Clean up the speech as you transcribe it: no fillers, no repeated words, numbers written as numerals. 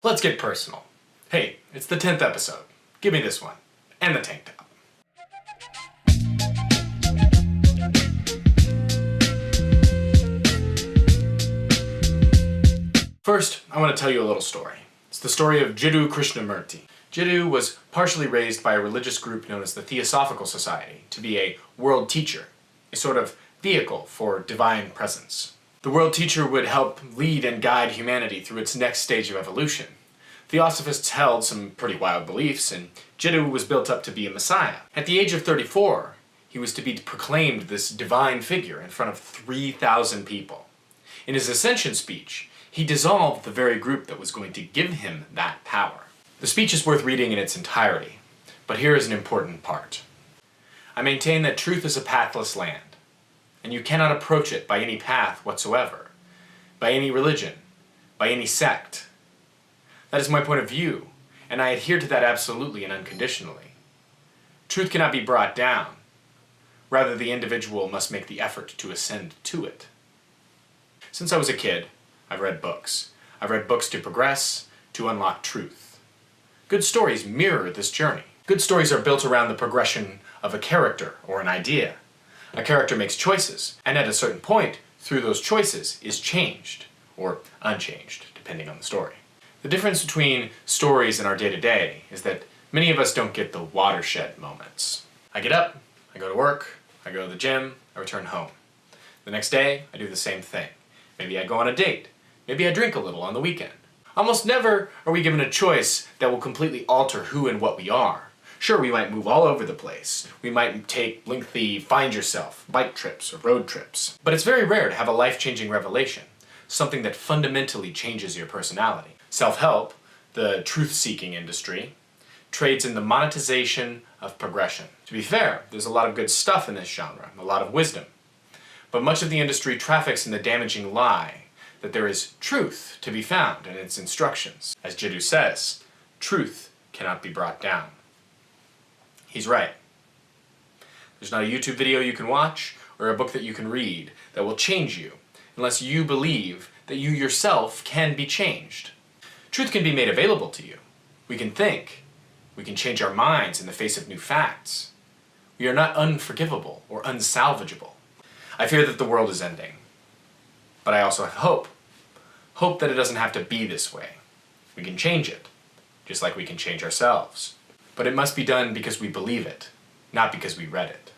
Let's get personal. Hey, it's the 10th episode. Give me this one. And the tank top. First, I want to tell you a little story. It's the story of Jiddu Krishamurti. Jiddu was partially raised by a religious group known as the Theosophical Society to be a world teacher, a sort of vehicle for divine presence. The world teacher would help lead and guide humanity through its next stage of evolution. Theosophists held some pretty wild beliefs, and Jiddu was built up to be a messiah. At the age of 34, he was to be proclaimed this divine figure in front of 3,000 people. In his ascension speech, he dissolved the very group that was going to give him that power. The speech is worth reading in its entirety, but here is an important part. I maintain that truth is a pathless land, and you cannot approach it by any path whatsoever, by any religion, by any sect. That is my point of view, and I adhere to that absolutely and unconditionally. Truth cannot be brought down. Rather, the individual must make the effort to ascend to it. Since I was a kid, I've read books. I've read books to progress, to unlock truth. Good stories mirror this journey. Good stories are built around the progression of a character or an idea. A character makes choices, and at a certain point, through those choices, is changed, or unchanged, depending on the story. The difference between stories and our day-to-day is that many of us don't get the watershed moments. I get up, I go to work, I go to the gym, I return home. The next day, I do the same thing. Maybe I go on a date. Maybe I drink a little on the weekend. Almost never are we given a choice that will completely alter who and what we are. Sure, we might move all over the place. We might take lengthy find-yourself bike trips or road trips. But it's very rare to have a life-changing revelation, something that fundamentally changes your personality. Self-help, the truth-seeking industry, trades in the monetization of progression. To be fair, there's a lot of good stuff in this genre, a lot of wisdom. But much of the industry traffics in the damaging lie that there is truth to be found in its instructions. As Jiddu says, truth cannot be brought down. He's right. There's not a YouTube video you can watch or a book that you can read that will change you unless you believe that you yourself can be changed. Truth can be made available to you. We can think. We can change our minds in the face of new facts. We are not unforgivable or unsalvageable. I fear that the world is ending. But I also have hope. Hope that it doesn't have to be this way. We can change it, just like we can change ourselves. But it must be done because we believe it, not because we read it.